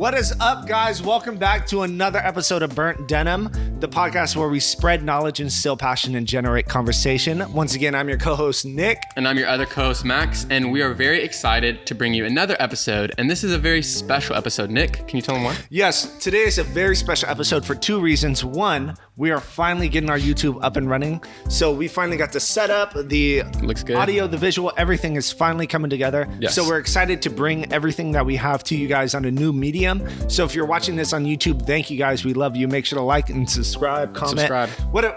What is up, guys? Welcome back to another episode of Burnt Denim, the podcast where we spread knowledge, instill passion, and generate conversation. Once again, I'm your co-host, Nick. And I'm your other co-host, Max, and we are very excited to bring you another episode, and this is a very special episode. Nick, can you tell them why? Yes, today is a very special episode for two reasons. One, we are finally getting our YouTube up and running. So we finally got the setup, the Looks good. audio, the visual, everything is finally coming together. Yes. So we're excited to bring everything that we have to you guys on a new medium. So if you're watching this on YouTube, thank you guys. We love you. Make sure to like and subscribe, comment,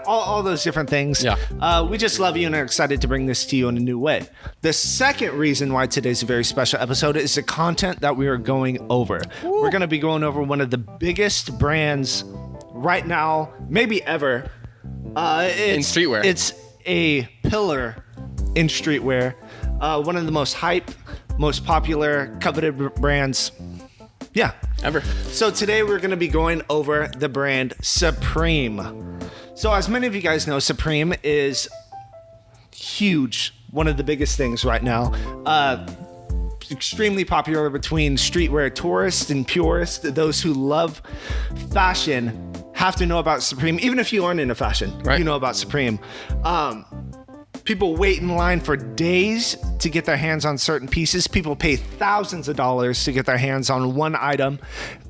all those different things. Yeah. We just love you and are excited to bring this to you in a new way. The second reason why today's a very special episode is the content that we are going over. Ooh. We're going to be going over one of the biggest brands right now, maybe ever. In streetwear. It's a pillar in streetwear. One of the most hype, most popular, coveted brands. Yeah. Ever. So today we're going to be going over the brand Supreme. So as many of you guys know, Supreme is huge. One of the biggest things right now. Extremely popular between streetwear tourists and purists. Those who love fashion have to know about Supreme. Even if you aren't into fashion, right, you know about Supreme. People wait in line for days to get their hands on certain pieces. People pay thousands of dollars to get their hands on one item.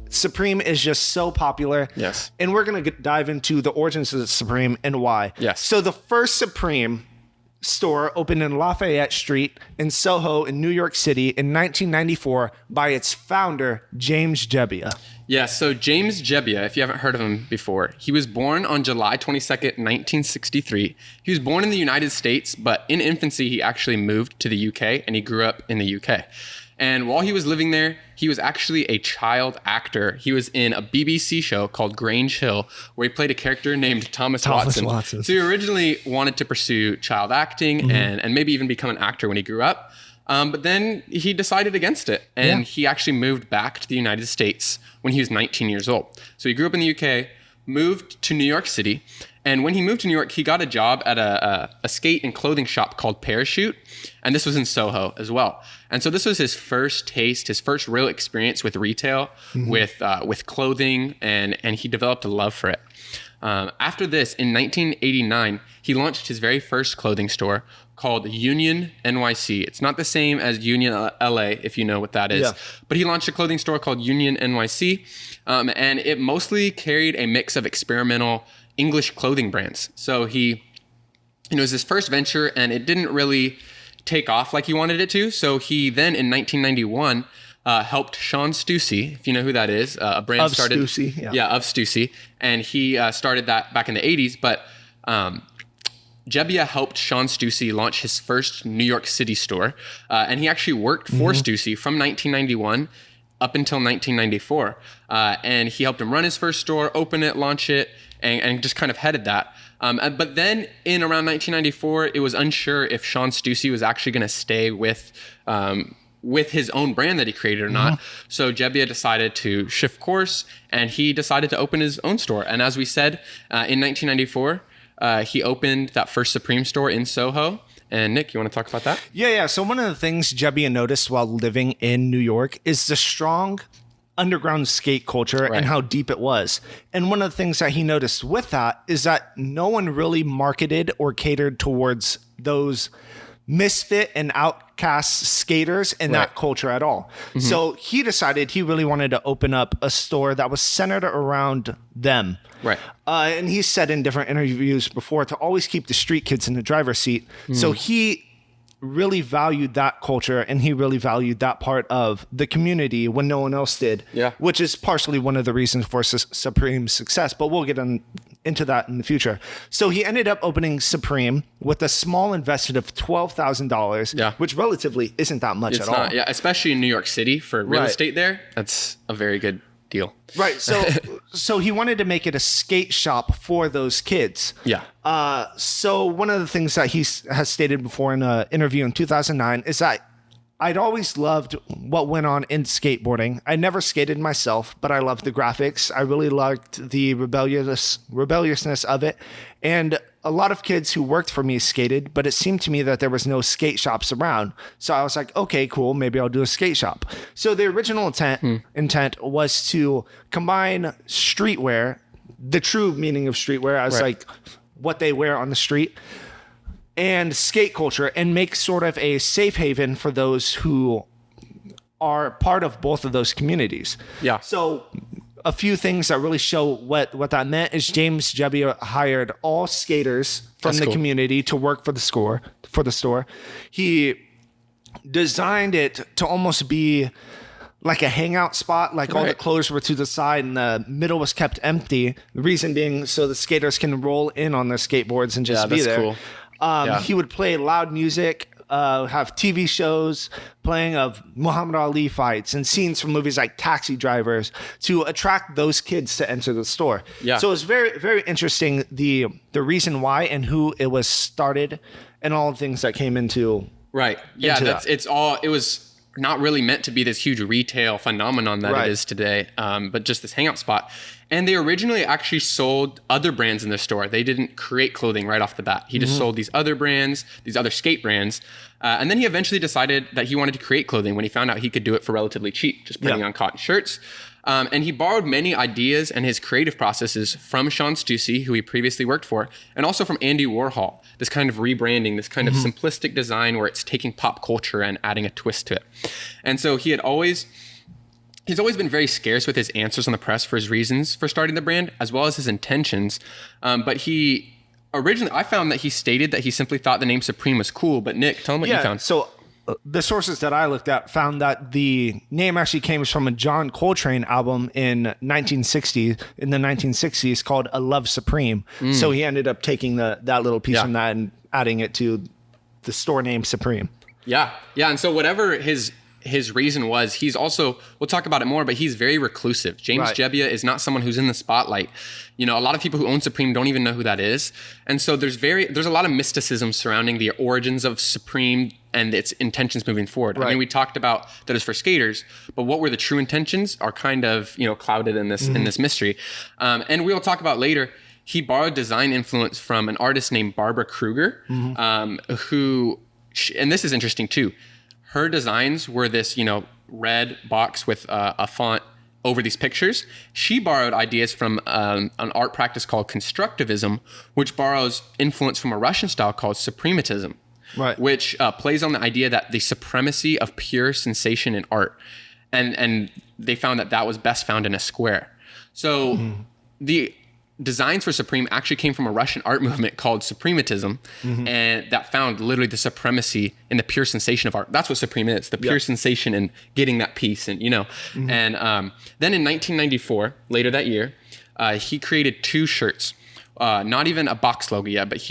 Supreme is just so popular. Yes. And we're going to dive into the origins of Supreme and why. Yes. So the first Supreme store opened in Lafayette Street in Soho in New York City in 1994 by its founder, James Jebbia. Yeah, so James Jebbia, if you haven't heard of him before, he was born on July 22nd, 1963. He was born in the United States, but in infancy, he actually moved to the UK and he grew up in the UK. And while he was living there, he was actually a child actor. He was in a BBC show called Grange Hill, where he played a character named Thomas Watson. So he originally wanted to pursue child acting and maybe even become an actor when he grew up. But then he decided against it, and he actually moved back to the United States when he was 19 years old. So he grew up in the UK, moved to New York City, and when he moved to New York, he got a job at a skate and clothing shop called Parachute, and this was in Soho as well. And so this was his first taste, his first real experience with retail, with clothing, and he developed a love for it. After this, in 1989, he launched his very first clothing store called Union NYC. It's not the same as Union LA, if you know what that is. Yeah. But he launched a clothing store called Union NYC, and it mostly carried a mix of experimental English clothing brands. So it was his first venture, and it didn't really take off like he wanted it to. So he then, in 1991, helped Sean Stussy, if you know who that is, a brand of Stussy, of Stussy, and he started that back in the 80s. But Jebbia helped Sean Stussy launch his first New York City store, and he actually worked for Stussy from 1991 up until 1994, and he helped him run his first store, open it, launch it, and just kind of headed that. But then in around 1994, it was unsure if Sean Stussy was actually going to stay with his own brand that he created or not. So Jebbia decided to shift course, and he decided to open his own store. And as we said, in 1994, he opened that first Supreme store in Soho. And Nick, you want to talk about that? Yeah. So one of the things Jebbia noticed while living in New York is the strong underground skate culture and how deep it was. And one of the things that he noticed with that is that no one really marketed or catered towards those misfit and outcast skaters in that culture at all. So he decided he really wanted to open up a store that was centered around them. Right. And he said in different interviews before to always keep the street kids in the driver's seat. So he really valued that culture, and he really valued that part of the community when no one else did. Yeah. Which is partially one of the reasons for Supreme's success, but we'll get into that in the future. So he ended up opening Supreme with a small investment of $12,000, which relatively isn't that much at all. Yeah, especially in New York City for real estate there. That's a very good deal. Right. So he wanted to make it a skate shop for those kids. Yeah. So one of the things that he has stated before in an interview in 2009 is that I'd always loved what went on in skateboarding. I never skated myself, but I loved the graphics. I really liked the rebelliousness of it. And a lot of kids who worked for me skated, but it seemed to me that there was no skate shops around. So I was like, okay, cool. Maybe I'll do a skate shop. So the original intent was to combine streetwear, the true meaning of streetwear as like what they wear on the street, and skate culture, and make sort of a safe haven for those who are part of both of those communities. Yeah. So a few things that really show what that meant is James Jebbia hired all skaters from the community to work for the store. He designed it to almost be like a hangout spot, like all the clothes were to the side and the middle was kept empty. The reason being so the skaters can roll in on their skateboards and just be there. Cool. He would play loud music, have TV shows playing of Muhammad Ali fights and scenes from movies like Taxi Drivers to attract those kids to enter the store. Yeah. So it's very, very interesting the reason why and who it was started and all the things that came into. Right. Yeah. It was not really meant to be this huge retail phenomenon that it is today, but just this hangout spot. And they originally actually sold other brands in the store. They didn't create clothing right off the bat. He just sold these other brands, these other skate brands. And then he eventually decided that he wanted to create clothing when he found out he could do it for relatively cheap, just printing on cotton shirts. And he borrowed many ideas and his creative processes from Sean Stussy, who he previously worked for, and also from Andy Warhol. This kind of rebranding, this kind of simplistic design where it's taking pop culture and adding a twist to it. And so he's always been very scarce with his answers on the press for his reasons for starting the brand, as well as his intentions. But I found that he stated that he simply thought the name Supreme was cool. But Nick, tell him what you found. So the sources that I looked at found that the name actually came from a John Coltrane album in the 1960s called A Love Supreme. So he ended up taking that little piece from that and adding it to the store name Supreme. Yeah. Yeah. And so whatever his reason was, he's also, we'll talk about it more, but he's very reclusive. James Jebbia is not someone who's in the spotlight. You know, a lot of people who own Supreme don't even know who that is. And so there's a lot of mysticism surrounding the origins of Supreme and its intentions moving forward. I mean, we talked about that it's for skaters, but what were the true intentions are kind of, clouded in this mystery. And we'll talk about later, he borrowed design influence from an artist named Barbara Kruger, who, and this is interesting too, her designs were this, red box with a font over these pictures. She borrowed ideas from an art practice called constructivism, which borrows influence from a Russian style called suprematism, which plays on the idea that the supremacy of pure sensation in art. And they found that was best found in a square. So the designs for Supreme actually came from a Russian art movement called suprematism, and that found literally the supremacy in the pure sensation of art. That's what Supreme is, the pure sensation in getting that piece. And, and then in 1994, later that year, he created two shirts, not even a box logo yet, but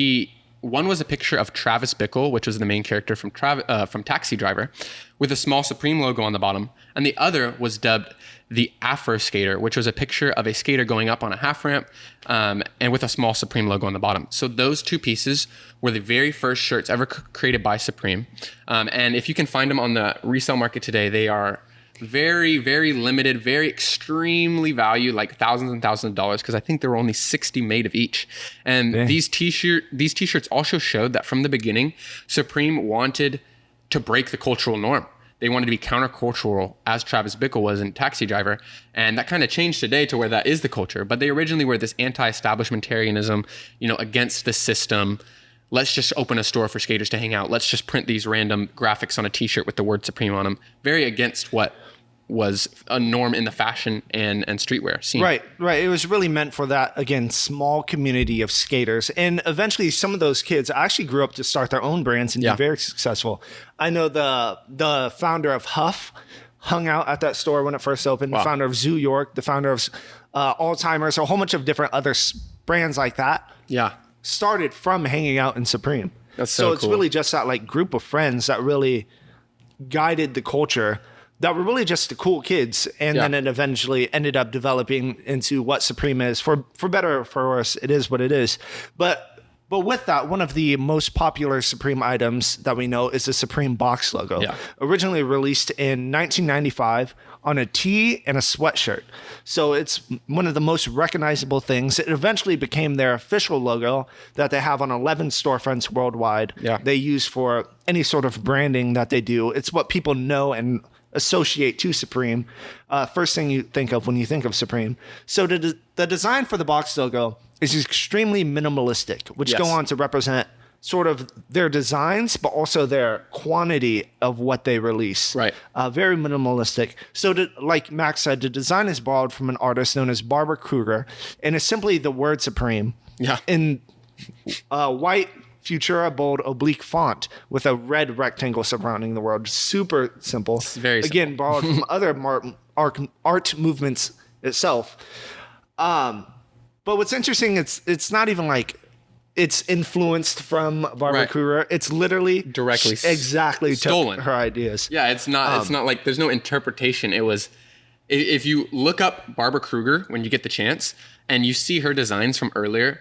one was a picture of Travis Bickle, which was the main character from Taxi Driver, with a small Supreme logo on the bottom. And the other was dubbed the Afro Skater, which was a picture of a skater going up on a half ramp and with a small Supreme logo on the bottom. So those two pieces were the very first shirts ever created by Supreme. And if you can find them on the resale market today, they are very, very limited, very extremely valued, like thousands and thousands of dollars, because I think there were only 60 made of each. And these t-shirts also showed that from the beginning, Supreme wanted to break the cultural norm. They wanted to be countercultural, as Travis Bickle was in Taxi Driver. And that kind of changed today to where that is the culture. But they originally were this anti-establishmentarianism, against the system. Let's just open a store for skaters to hang out. Let's just print these random graphics on a t-shirt with the word Supreme on them. Very against what was a norm in the fashion and streetwear scene. Right. It was really meant for that, again, small community of skaters. And eventually some of those kids actually grew up to start their own brands and be very successful. I know the founder of Huff hung out at that store when it first opened, the founder of Zoo York, the founder of Alzheimer's, a whole bunch of different other brands like that. Yeah. Started from hanging out in Supreme. That's so it's cool. really just that group of friends that really guided the culture, that were really just the cool kids. And then it eventually ended up developing into what Supreme is. For better or for worse, it is what it is. But But with that, one of the most popular Supreme items that we know is the Supreme box logo. Yeah. Originally released in 1995 on a tee and a sweatshirt. So it's one of the most recognizable things. It eventually became their official logo that they have on 11 storefronts worldwide. Yeah. They use for any sort of branding that they do. It's what people know and associate to Supreme. First thing you think of when you think of Supreme. So the design for the box logo is extremely minimalistic, which Yes. go on to represent sort of their designs, but also their quantity of what they release. Right. Very minimalistic. So like Max said, the design is borrowed from an artist known as Barbara Kruger, and it's simply the word Supreme Yeah. in white Futura bold oblique font with a red rectangle surrounding the word. Super simple. It's very simple. Again, borrowed from other art movements itself. But what's interesting, it's not even like it's influenced from Barbara Right. Kruger. It's literally Directly exactly stolen. took her ideas. Yeah, it's not like there's no interpretation. It was if you look up Barbara Kruger when you get the chance and you see her designs from earlier,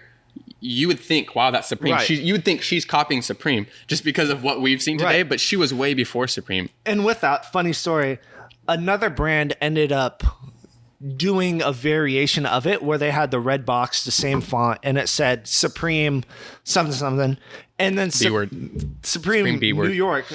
you would think, wow, that's Supreme. Right. You would think she's copying Supreme just because of what we've seen today, Right. but she was way before Supreme. And with that, funny story, another brand ended up doing a variation of it where they had the red box, the same font, and it said Supreme something something. And then B-word. Supreme B-word. New York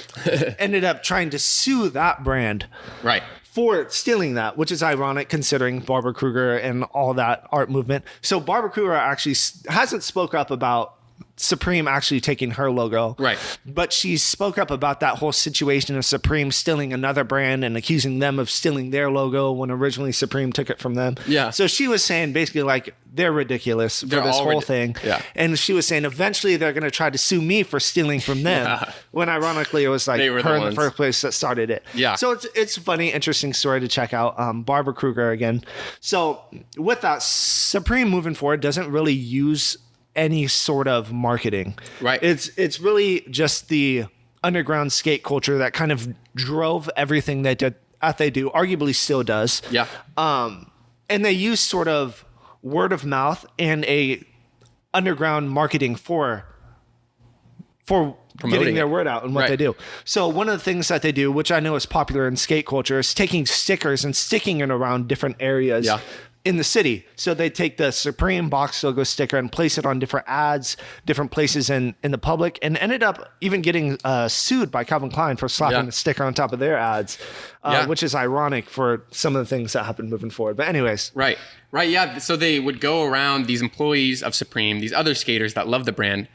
ended up trying to sue that brand Right. for stealing that, which is ironic considering Barbara Kruger and all that art movement. So Barbara Kruger actually hasn't spoke up about Supreme actually taking her logo. Right. But she spoke up about that whole situation of Supreme stealing another brand and accusing them of stealing their logo when originally Supreme took it from them. Yeah. So she was saying basically like they're ridiculous for They're this all whole thing. Yeah. And she was saying eventually they're going to try to sue me for stealing from them. Yeah. When ironically it was like They were the her in the ones. first place that started it. Yeah. So it's a funny, interesting story to check out. Barbara Kruger again. So with that, Supreme moving forward doesn't really use any sort of marketing. Right. It's really just the underground skate culture that kind of drove everything they do, arguably still does. Yeah. And they use sort of word of mouth and a underground marketing for Promoting getting their it. word out and what Right. they do. So one of the things that they do, which I know is popular in skate culture, is taking stickers and sticking it around different areas Yeah. in the city. So they take the Supreme box logo sticker and place it on different ads, different places in the public, and ended up even getting sued by Calvin Klein for slapping Yeah. the sticker on top of their ads, Yeah. which is ironic for some of the things that happen moving forward. But anyways, Right. Right. Yeah. So they would go around, these employees of Supreme, these other skaters that love the brand.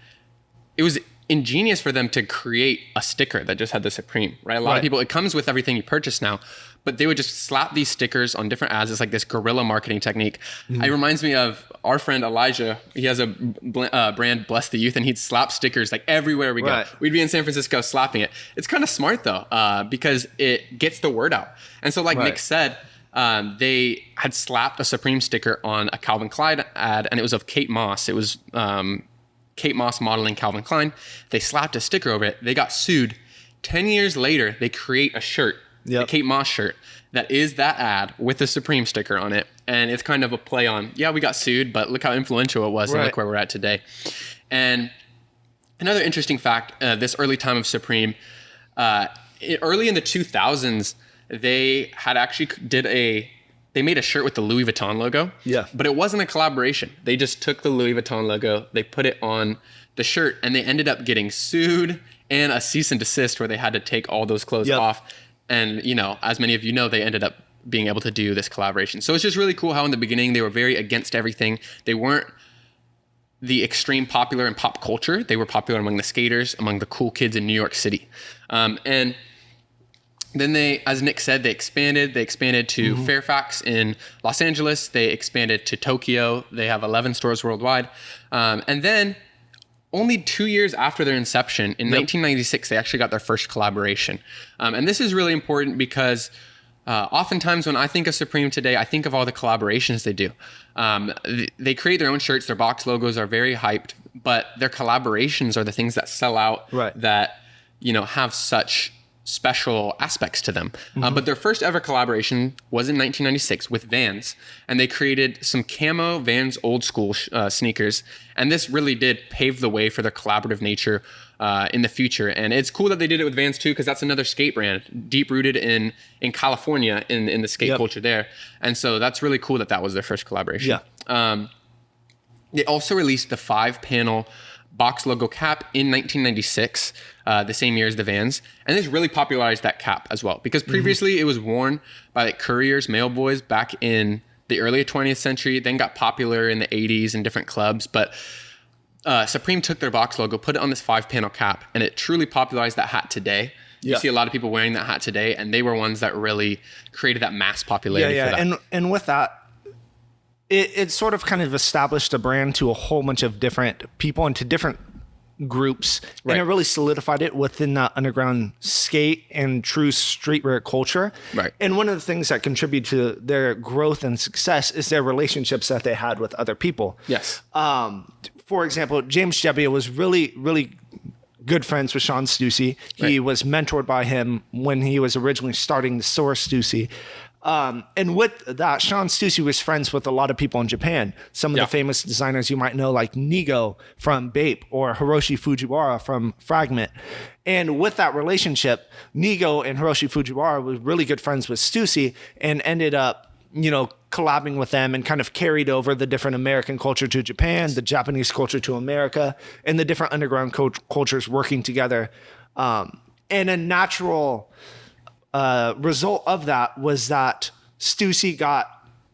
It was ingenious for them to create a sticker that just had the Supreme, right? A lot Right. of people, it comes with everything you purchase now, but they would just slap these stickers on different ads. It's like this guerrilla marketing technique. It reminds me of our friend Elijah. He has a brand, Bless the Youth, and he'd slap stickers like everywhere we go. Right. We'd be in San Francisco slapping it. It's kind of smart though, because it gets the word out. And so like Right. Nick said, they had slapped a Supreme sticker on a Calvin Klein ad, and it was of Kate Moss. It was Kate Moss modeling Calvin Klein. They slapped a sticker over it. They got sued. 10 years later, they create a shirt, Yep. the Kate Moss shirt, that is that ad with the Supreme sticker on it. And it's kind of a play on, yeah, we got sued, but look how influential it was and Right. look where we're at today. And another interesting fact, this early time of Supreme, early in the 2000s, they had actually they made a shirt with the Louis Vuitton logo. Yeah. But it wasn't a collaboration. They just took the Louis Vuitton logo, they put it on the shirt, and they ended up getting sued and a cease and desist where they had to take all those clothes Yep. off. And, you know, as many of you know, they ended up being able to do this collaboration. So it's just really cool how in the beginning they were very against everything. They weren't the extreme popular in pop culture. They were popular among the skaters, among the cool kids in New York City. And then they, as Nick said, they expanded. They expanded to Fairfax in Los Angeles. They expanded to Tokyo. They have 11 stores worldwide. And then only 2 years after their inception, in 1996, they actually got their first collaboration. And this is really important because oftentimes when I think of Supreme today, I think of all the collaborations they do. They create their own shirts. Their box logos are very hyped, but their collaborations are the things that sell out, Right. that, you know, have such special aspects to them. But their first ever collaboration was in 1996 with Vans, and they created some camo Vans old school sneakers. And this really did pave the way for their collaborative nature in the future. And it's cool that they did it with Vans too, because that's another skate brand deep rooted in California in the skate culture there. And so that's really cool that was their first collaboration. They also released the 5-panel box logo cap in 1996, the same year as the Vans. And this really popularized that cap as well, because previously it was worn by like couriers, mail boys back in the early 20th century, then got popular in the 80s in different clubs. But Supreme took their box logo, put it on this 5-panel cap, and it truly popularized that hat today. You see a lot of people wearing that hat today, and they were ones that really created that mass popularity for that. And with that, it sort of kind of established a brand to a whole bunch of different people and to different groups. And it really solidified it within that underground skate and true streetwear culture. Right. And one of the things that contribute to their growth and success is their relationships that they had with other people. Yes. For example, James Jebbia was really, really good friends with Sean Stussy. He was mentored by him when he was originally starting the Source Stussy. And with that, Sean Stussy was friends with a lot of people in Japan. Some of the famous designers you might know, like Nigo from Bape or Hiroshi Fujiwara from Fragment. And with that relationship, Nigo and Hiroshi Fujiwara were really good friends with Stussy and ended up, collabing with them and kind of carried over the different American culture to Japan, the Japanese culture to America, and the different underground cultures working together. And a natural result of that was that Stussy got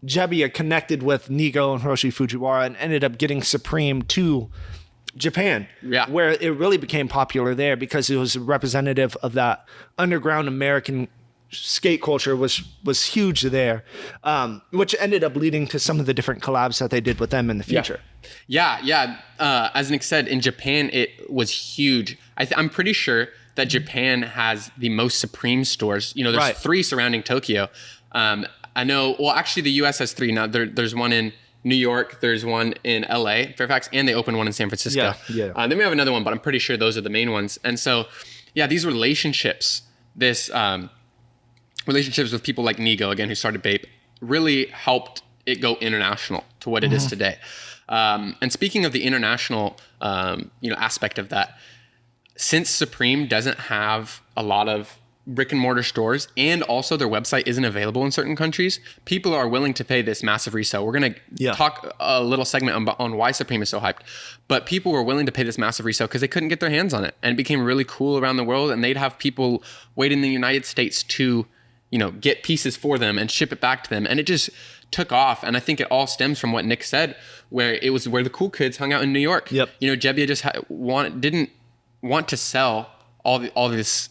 Jebbia connected with Nigo and Hiroshi Fujiwara and ended up getting Supreme to Japan, where it really became popular there because it was representative of that underground American skate culture was huge there, which ended up leading to some of the different collabs that they did with them in the future. As Nick said, in Japan, it was huge. I'm pretty sure that Japan has the most Supreme stores. There's 3 surrounding Tokyo. I know, well, actually the US has 3 now. There's one in New York, there's one in LA, Fairfax, and they opened one in San Francisco. They may have another one, but I'm pretty sure those are the main ones. And so, these relationships, relationships with people like Nigo, again, who started Bape, really helped it go international to what it is today. And speaking of the international, aspect of that, since Supreme doesn't have a lot of brick and mortar stores and also their website isn't available in certain countries, people are willing to pay this massive resale. We're going to talk a little segment on why Supreme is so hyped, but people were willing to pay this massive resale because they couldn't get their hands on it, and it became really cool around the world, and they'd have people wait in the United States to, get pieces for them and ship it back to them, and it just took off. And I think it all stems from what Nick said, where it was where the cool kids hung out in New York. Jebbia just didn't want to sell all this,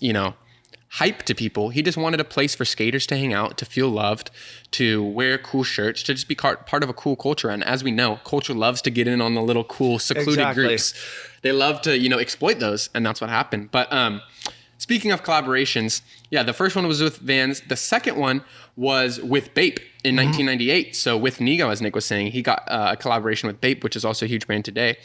hype to people. He just wanted a place for skaters to hang out, to feel loved, to wear cool shirts, to just be part of a cool culture. And as we know, culture loves to get in on the little cool secluded groups. They love to, exploit those, and that's what happened. But speaking of collaborations, the first one was with Vans. The second one was with Bape in 1998. So with Nigo, as Nick was saying, he got a collaboration with Bape, which is also a huge brand today.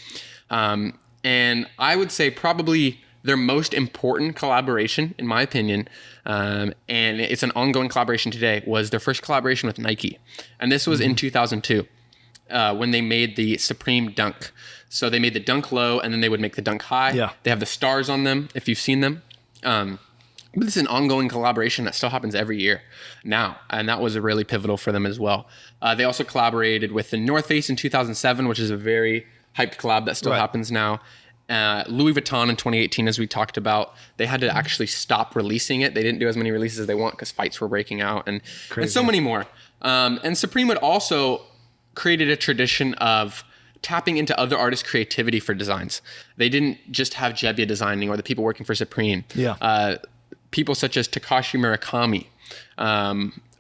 And I would say probably their most important collaboration, in my opinion, and it's an ongoing collaboration today, was their first collaboration with Nike. And this was in 2002 when they made the Supreme Dunk. So they made the Dunk Low, and then they would make the Dunk High. They have the stars on them, if you've seen them. But this is an ongoing collaboration that still happens every year now, and that was really pivotal for them as well. They also collaborated with the North Face in 2007, which is a very hyped collab that still happens now. Louis Vuitton in 2018, as we talked about, they had to actually stop releasing it. They didn't do as many releases as they want because fights were breaking out, and so many more. And Supreme would also created a tradition of tapping into other artists' creativity for designs. They didn't just have Jebbia designing or the people working for Supreme. People such as Takashi Murakami,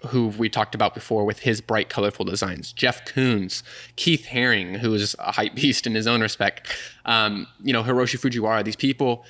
who we talked about before with his bright, colorful designs. Jeff Koons, Keith Haring, who is a hype beast in his own respect. Hiroshi Fujiwara, these people,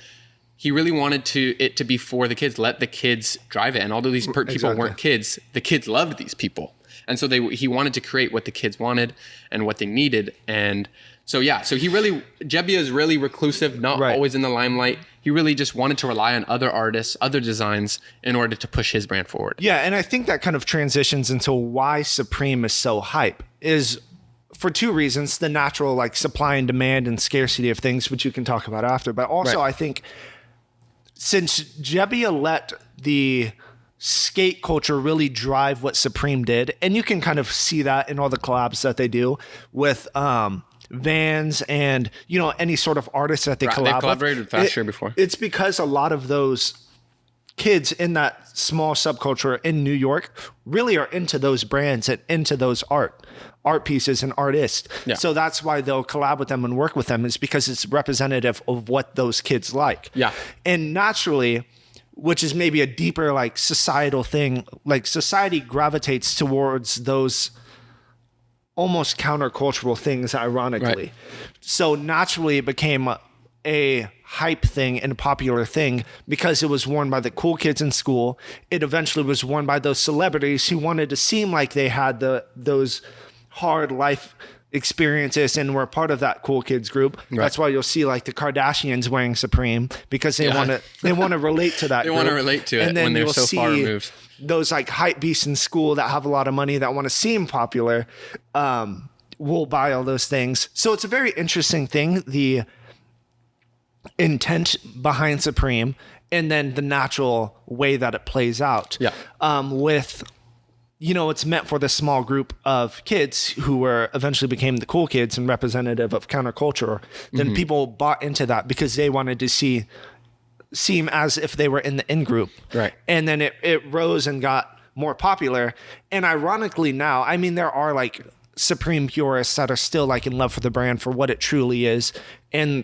he really wanted it to be for the kids, let the kids drive it. And although these people weren't kids, the kids loved these people. And so he wanted to create what the kids wanted and what they needed. And So Gebbia is really reclusive, not Right. always in the limelight. He really just wanted to rely on other artists, other designs in order to push his brand forward. Yeah, and I think that kind of transitions into why Supreme is so hype is for two reasons: the natural like supply and demand and scarcity of things, which you can talk about after, but also Right. I think since Gebbia let the skate culture really drive what Supreme did, and you can kind of see that in all the collabs that they do with Vans and any sort of artists that they Right, collab they've with. collaborated with Fast Share before. It's because a lot of those kids in that small subculture in New York really are into those brands and into those art pieces and artists. Yeah. So that's why they'll collab with them and work with them, is because it's representative of what those kids like. Yeah. And naturally, which is maybe a deeper like societal thing, like society gravitates towards those almost countercultural things, ironically. Right. So naturally it became a hype thing and a popular thing because it was worn by the cool kids in school. It eventually was worn by those celebrities who wanted to seem like they had those hard life experiences and were part of that cool kids group. Right. That's why you'll see like the Kardashians wearing Supreme, because they Yeah. want to relate to that. They wanna group. relate to it And then when they're you'll so far see removed. those like hype beasts in school that have a lot of money that want to seem popular will buy all those things. So it's a very interesting thing, the intent behind Supreme and then the natural way that it plays out. Yeah. With it's meant for the small group of kids who were eventually became the cool kids and representative of counterculture. Then people bought into that because they wanted to seem as if they were in the in group. Right. And then it rose and got more popular. And ironically now, I mean, there are like Supreme purists that are still like in love for the brand for what it truly is. And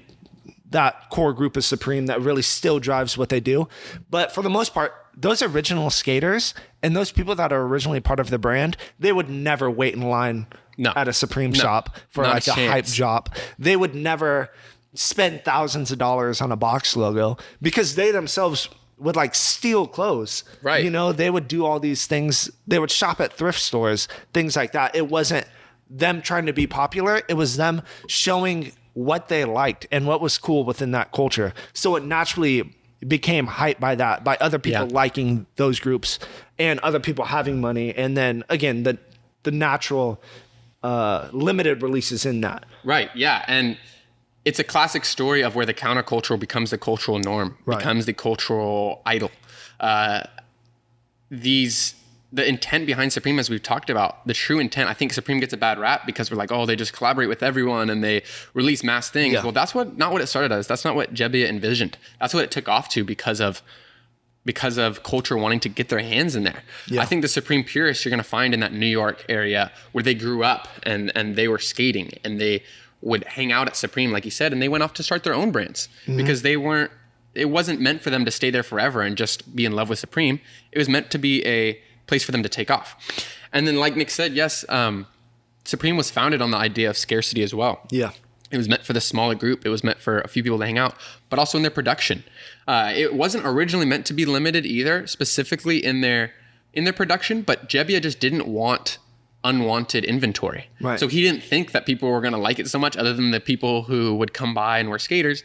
that core group of Supreme that really still drives what they do. But for the most part, those original skaters and those people that are originally part of the brand, they would never wait in line No. at a Supreme No. shop for Not like a a hype chance. drop. They would never spend thousands of dollars on a box logo because they themselves would like steal clothes. Right. They would do all these things. They would shop at thrift stores, things like that. It wasn't them trying to be popular. It was them showing what they liked and what was cool within that culture. So it naturally became hyped by that, by other people Yeah. liking those groups and other people having money. And then again, the natural limited releases in that. Right. Yeah. And it's a classic story of where the countercultural becomes the cultural norm, Right. becomes the cultural idol. The intent behind Supreme, as we've talked about, the true intent, I think Supreme gets a bad rap because we're like, oh, they just collaborate with everyone and they release mass things. Yeah. Well, that's not what it started as. That's not what Gebbia envisioned. That's what it took off to because of culture wanting to get their hands in there. Yeah. I think the Supreme purists you're going to find in that New York area where they grew up and they were skating and they would hang out at Supreme, like you said, and they went off to start their own brands because it wasn't meant for them to stay there forever and just be in love with Supreme. It was meant to be a place for them to take off. And then like Nick said, yes, Supreme was founded on the idea of scarcity as well. Yeah. It was meant for the smaller group. It was meant for a few people to hang out, but also in their production. It wasn't originally meant to be limited either, specifically in their production, but Gebbia just didn't want unwanted inventory. Right. So he didn't think that people were going to like it so much other than the people who would come by and were skaters.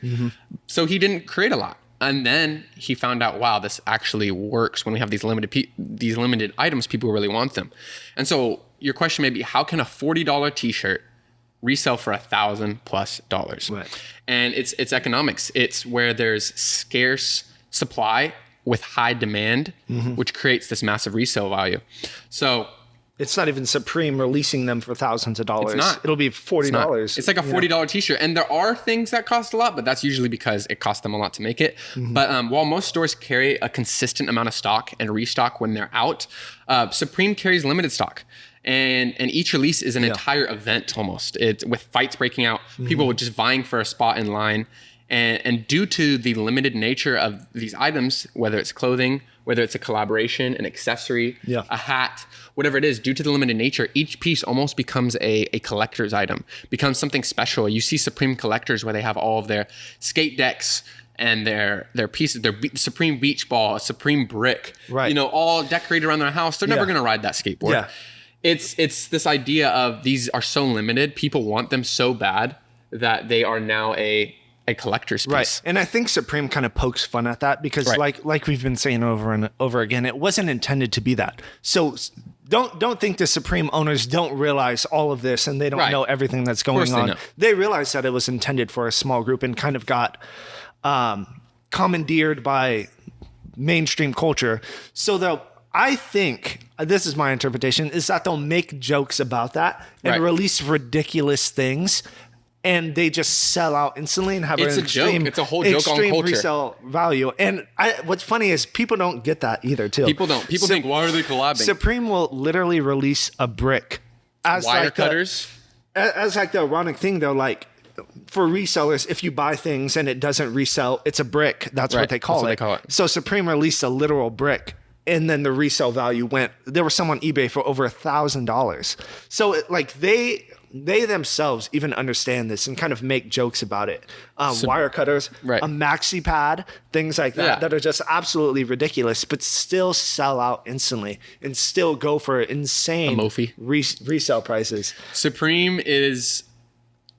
So he didn't create a lot. And then he found out, wow, this actually works when we have these limited items. People really want them. And so your question may be, how can a $40 t-shirt resell for $1,000+ Right. And it's economics. It's where there's scarce supply with high demand, which creates this massive resale value. So It's not even Supreme releasing them for thousands of dollars. It's not. It'll be $40. It's like a $40 t-shirt. And there are things that cost a lot, but that's usually because it costs them a lot to make it. But while most stores carry a consistent amount of stock and restock when they're out, Supreme carries limited stock. And each release is an entire event almost. It's with fights breaking out, people just vying for a spot in line. And due to the limited nature of these items, whether it's clothing, whether it's a collaboration, an accessory, a hat, whatever it is, due to the limited nature, each piece almost becomes a collector's item, becomes something special. You see Supreme collectors where they have all of their skate decks and their pieces, their Supreme beach ball, a Supreme brick, Right. all decorated around their house. They're never going to ride that skateboard. Yeah. It's this idea of these are so limited, people want them so bad that they are now a collector's piece. Right. And I think Supreme kind of pokes fun at that because like we've been saying over and over again, it wasn't intended to be that. So don't think the Supreme owners don't realize all of this and they don't know everything that's going on. They realized that it was intended for a small group and kind of got commandeered by mainstream culture. So I think, this is my interpretation, is that they'll make jokes about that and release ridiculous things. And they just sell out instantly and have It's an a joke. extreme, It's a whole joke on culture. resale value. And what's funny is people don't get that either, too. People don't. People think, why are they collabing? Supreme will literally release a brick as Wire like cutters. as like the ironic thing, though. Like for resellers, if you buy things and it doesn't resell, it's a brick. That's what they call it. So Supreme released a literal brick. And then the resale value went. There was some on eBay for over $1,000. So they themselves even understand this and kind of make jokes about it. Wire cutters, a maxi pad, things like that that are just absolutely ridiculous, but still sell out instantly and still go for insane resale prices. Supreme is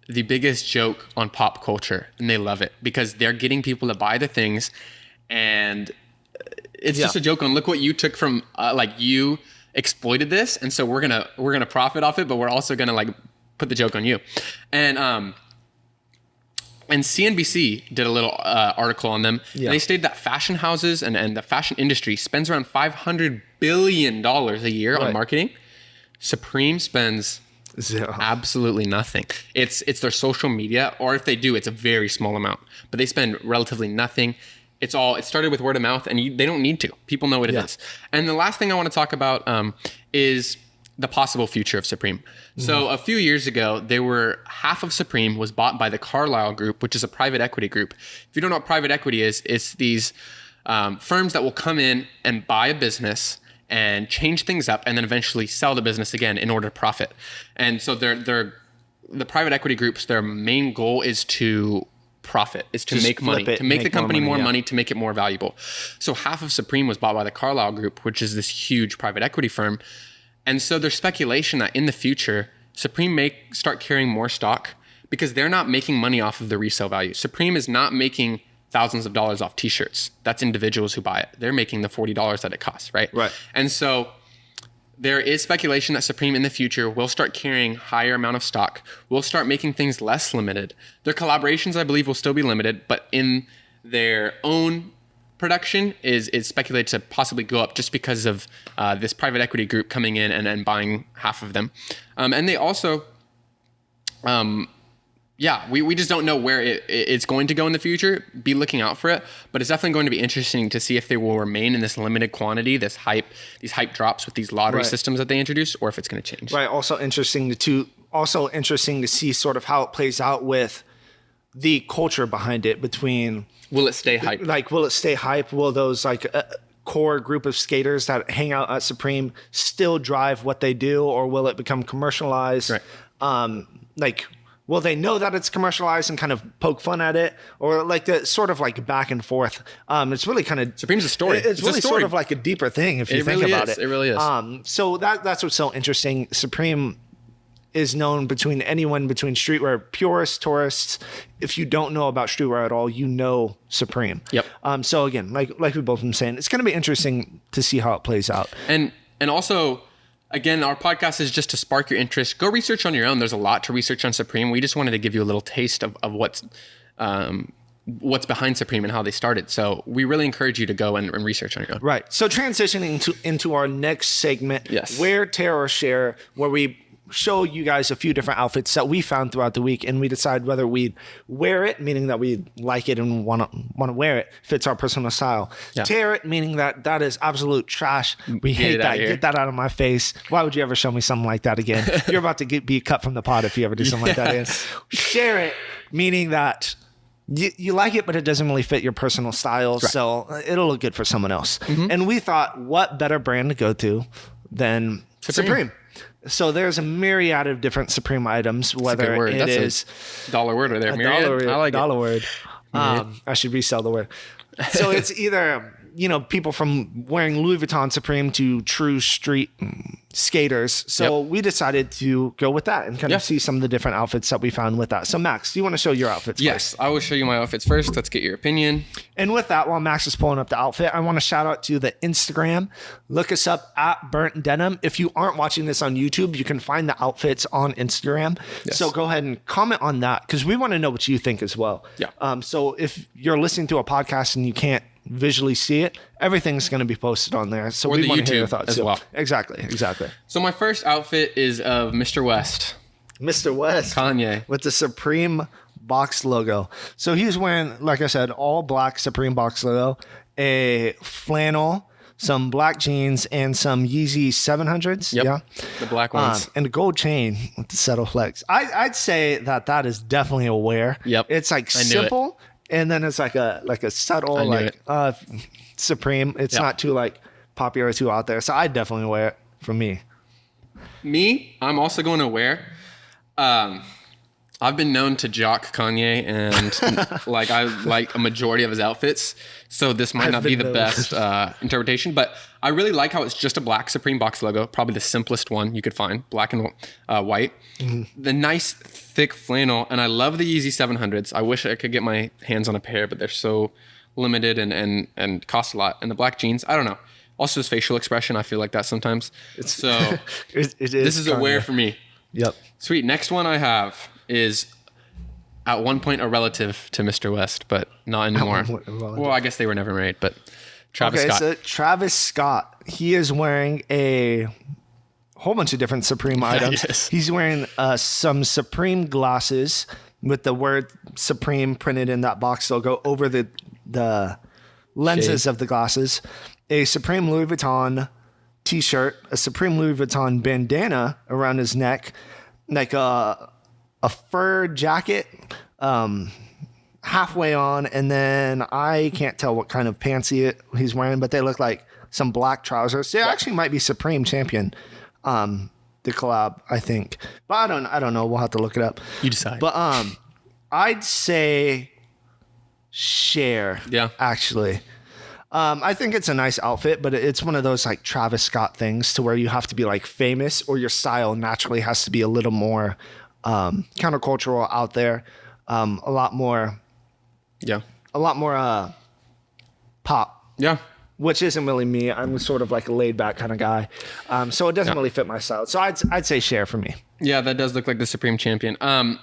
the biggest joke on pop culture, and they love it because they're getting people to buy the things, and it's just a joke on look what you took from you exploited this, and so we're gonna profit off it, but we're also gonna put the joke on you. And CNBC did a little article on them. Yeah. They stated that fashion houses and the fashion industry spends around $500 billion a year on marketing. Supreme spends zero. Absolutely nothing. It's their social media, or if they do, it's a very small amount. But they spend relatively nothing. It started with word of mouth, and they don't need to. People know what it is. And the last thing I want to talk about is the possible future of Supreme. Mm-hmm. So a few years ago, half of Supreme was bought by the Carlyle Group, which is a private equity group. If you don't know what private equity is, it's these firms that will come in and buy a business and change things up and then eventually sell the business again in order to profit. And so the private equity groups, their main goal is to profit, is to make money, to make the company more money, to make it more valuable. So half of Supreme was bought by the Carlyle Group, which is this huge private equity firm. And so there's speculation that in the future, Supreme may start carrying more stock because they're not making money off of the resale value. Supreme is not making thousands of dollars off t-shirts. That's individuals who buy it. They're making the $40 that it costs, right? Right. And so there is speculation that Supreme in the future will start carrying higher amount of stock, will start making things less limited. Their collaborations, I believe, will still be limited, but in their own production is speculated to possibly go up just because of this private equity group coming in and buying half of them. And they also, we just don't know where it's going to go in the future. Be looking out for it, but it's definitely going to be interesting to see if they will remain in this limited quantity, these hype drops with these lottery systems that they introduce, or if it's going to change. Right. Also interesting to see sort of how it plays out with the culture behind it between. Will it stay hype? Will it stay hype? Will those core group of skaters that hang out at Supreme still drive what they do, or will it become commercialized? Right. Will they know that it's commercialized and kind of poke fun at it, or the sort of back and forth? It's really kind of Supreme's a story. It's really sort of like a deeper thing if you think about it. It really is. So that's what's so interesting. Supreme is known between streetwear purists, tourists. If you don't know about streetwear at all, you know Supreme. Yep. So again, like we've both been saying, it's going to be interesting to see how it plays out. And also, again, our podcast is just to spark your interest. Go research on your own. There's a lot to research on Supreme. We just wanted to give you a little taste of what's behind Supreme and how they started. So we really encourage you to go and research on your own. Right. So transitioning into our next segment, Wear, Tear, or Share, where we show you guys a few different outfits that we found throughout the week, and we decide whether we'd wear it, meaning that we like it and want to wear it, fits our personal style. Yeah. Tear it, meaning that is absolute trash. We hate that. Get that out of my face. Why would you ever show me something like that again? You're about to be cut from the pod if you ever do something like that again. Share it, meaning that you like it, but it doesn't really fit your personal style, so it'll look good for someone else. Mm-hmm. And we thought, what better brand to go to than Supreme? So there's a myriad of different Supreme items, whether it is dollar word or there. Myriad. I like dollar word. I should resell the word. So it's either people from wearing Louis Vuitton Supreme to true street skaters. So we decided to go with that and kind of see some of the different outfits that we found with that. So Max, do you want to show your outfits Yes, first? I will show you my outfits first. Let's get your opinion. And with that, while Max is pulling up the outfit, I want to shout out to the Instagram. Look us up at Burnt Denim. If you aren't watching this on YouTube, you can find the outfits on Instagram. Yes. So go ahead and comment on that because we want to know what you think as well. Yeah. So if you're listening to a podcast and you can't visually see it, everything's going to be posted on there. So Or we the want to hear your YouTube thoughts as too. well. Exactly. So my first outfit is of Mr. West, Mr. West Kanye. with the Supreme box logo. So he's wearing, like I said, all black Supreme box logo, a flannel, some black jeans, and some Yeezy 700s. Yep. Yeah. The black ones. And a gold chain with the Settle Flex. I'd say that is definitely a wear. Yep. It's like I knew simple, and then it's like a subtle I knew Supreme. It's not too like popular or too out there. So I definitely wear it for me. Me, I'm also going to wear. I've been known to jock Kanye, and like I like a majority of his outfits. So this might not be the best interpretation, but I really like how it's just a black Supreme box logo, probably the simplest one you could find, black and white. Mm-hmm. The nice thick flannel, and I love the Yeezy 700s. I wish I could get my hands on a pair, but they're so limited and cost a lot. And the black jeans, I don't know. Also his facial expression, I feel like that sometimes. So It is this is a wear for me. Yep. Sweet. Next one I have is at one point a relative to Mr. West, but not anymore. one point a relative. Well, I guess they were never married, but Travis Okay, Scott. so Travis Scott, he is wearing a whole bunch of different Supreme items. Yes. He's wearing some Supreme glasses with the word Supreme printed in that box logo over the lenses of the glasses, a Supreme Louis Vuitton t-shirt, a Supreme Louis Vuitton bandana around his neck, like a fur jacket, halfway on, and then I can't tell what kind of pants he's wearing, but they look like some black trousers. They actually might be Supreme Champion, the collab, I think, but I don't know. We'll have to look it up. You decide. But I'd say Cher. Yeah. Actually. I think it's a nice outfit, but it's one of those like Travis Scott things to where you have to be like famous or your style naturally has to be a little more countercultural out there. A lot more pop. Yeah. Which isn't really me. I'm sort of like a laid back kind of guy. So it doesn't really fit my style. So I'd say Cher for me. Yeah, that does look like the Supreme Champion. I'm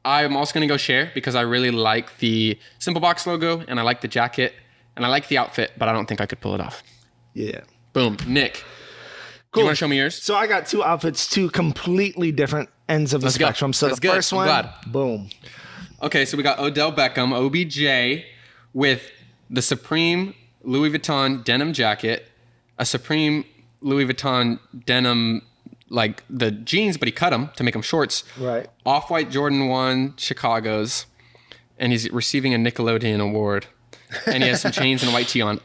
also going to go Cher because I really like the simple box logo and I like the jacket and I like the outfit, but I don't think I could pull it off. Yeah. Boom. Nick. Cool. You want to show me yours? So I got two outfits, two completely different ends of the Let's go. spectrum. So That's the good. first I'm one, glad. boom. Okay, so we got Odell Beckham, OBJ, with the Supreme Louis Vuitton denim jacket, a Supreme Louis Vuitton denim, like the jeans, but he cut them to make them shorts. Right. Off-white Jordan 1 Chicago's, and he's receiving a Nickelodeon award. And he has some chains and a white tee on.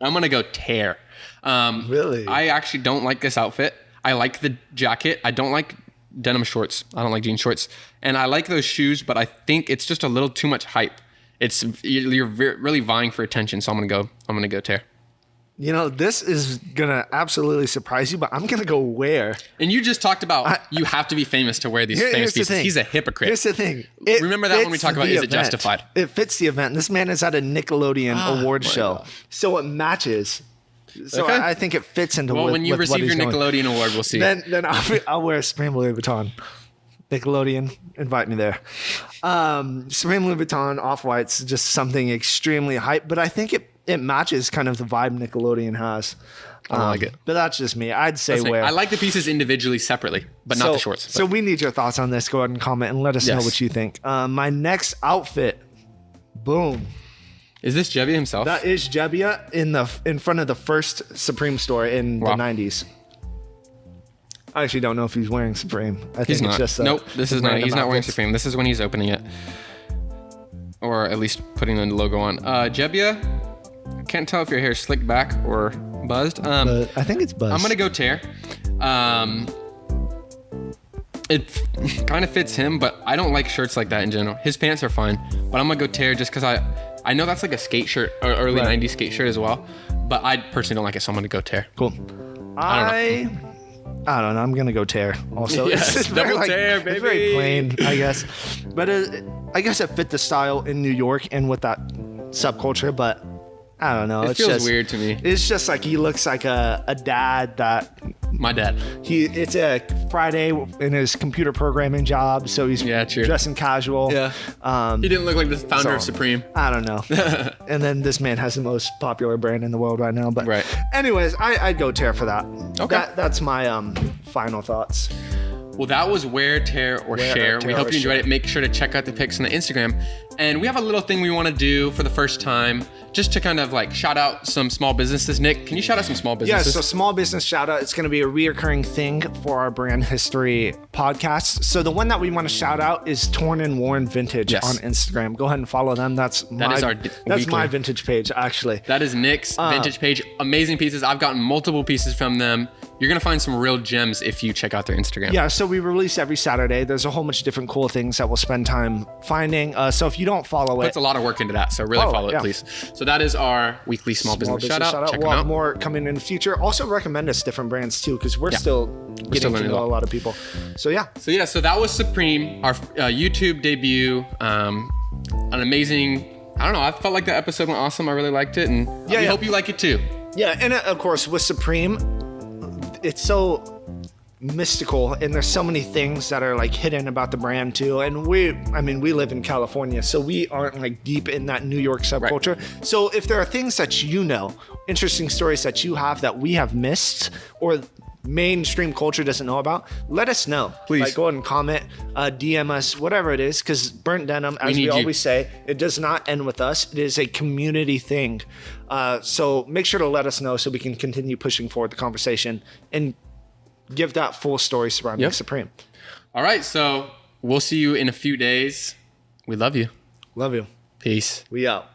I'm going to go tear. Really? I actually don't like this outfit. I like the jacket. I don't like denim shorts. I don't like jean shorts. And I like those shoes, but I think it's just a little too much hype. You're really vying for attention, so I'm gonna go tear. You know, this is gonna absolutely surprise you, but I'm gonna go wear. And you just talked about you have to be famous to wear these famous Here's the pieces. thing. He's a hypocrite. Here's the thing. Remember that when we fits talk about the is it event. justified? It fits the event. This man is at a Nickelodeon award show, God. so it matches. So Okay. I think it fits into. Well, when you with what receive your he's going. Nickelodeon award, we'll see. Then I'll wear a Supreme Louis Vuitton. Nickelodeon, invite me there. Supreme Louis Vuitton Off-White's just something extremely hype, but I think it matches kind of the vibe Nickelodeon has. I like it. But that's just me. I'd say That's me. wear. I like the pieces individually, separately, but not the shorts. So we need your thoughts on this. Go ahead and comment and let us know Yes. what you think. My next outfit, boom. Is this Jebby himself? That is Jebbia in front of the first Supreme store in Wow. the 90s. I actually don't know if he's wearing Supreme. I think He's not. it's just Nope, this is not. random He's not wearing outfits. Supreme. This is when he's opening it, or at least putting the logo on. Jebbia, can't tell if your hair's slicked back or buzzed. But I think it's Buzz. I'm gonna go tear. It kind of fits him, but I don't like shirts like that in general. His pants are fine, but I'm gonna go tear just because I I know that's like a skate shirt or early Right. 90s skate shirt as well, but I personally don't like it, so I'm going to go tear. Cool. I don't know. I'm gonna go tear. Also, Yes, it's very, double tear, It's very baby. plain, I guess. But I guess it fit the style in New York and with that subculture. But I don't know. It It's feels just weird to me. It's just like he looks like a dad that My dad. it's a Friday in his computer programming job, so he's Yeah, true. dressing casual. He didn't look like the founder of so- Supreme. I don't know. And then this man has the most popular brand in the world right now. But Right. anyways, I'd go tear for that. Okay. That's my final thoughts. Well, that was Wear, Tear, or Wear, Share. Tear, We hope or you enjoyed Share. it. Make sure to check out the pics on the Instagram. And we have a little thing we want to do for the first time, just to kind of like shout out some small businesses. Nick, can you shout out some small Yeah, businesses? so small business shout out. It's going to be a reoccurring thing for our brand history podcast. So the one that we want to shout out is Torn and Worn Vintage Yes. on Instagram. Go ahead and follow them. That's is my our that's weekly. my vintage page actually. That is Nick's vintage page. Amazing pieces. I've gotten multiple pieces from them. You're going to find some real gems if you check out their Instagram. Yeah, so we release every Saturday. There's a whole bunch of different cool things that we'll spend time finding. So if you don't follow it, Puts a lot of work into that, so really Follow it, follow it, yeah. please. So that is our weekly small business shout out. Check We'll them have out. more coming in the future. Also recommend us different brands too, because we're still getting still to learning a know a lot. lot of people. So yeah, So that was Supreme, our YouTube debut. An amazing. I don't know. I felt like the episode went awesome. I really liked it, and we yeah. hope you like it too. yeah, and of course with Supreme, it's so mystical and there's so many things that are like hidden about the brand too, and we live in California, so we aren't like deep in that New York subculture. So if there are things that interesting stories that you have that we have missed or mainstream culture doesn't know about, let us know. Please. Like, go ahead and comment, DM us, whatever it is, because Burnt Denim, as need we you. always say, it does not end with us. It is a community thing. So make sure to let us know so we can continue pushing forward the conversation and give that full story surrounding Yep. Supreme. All right, so we'll see you in a few days. We love you. Love you. Peace. We out.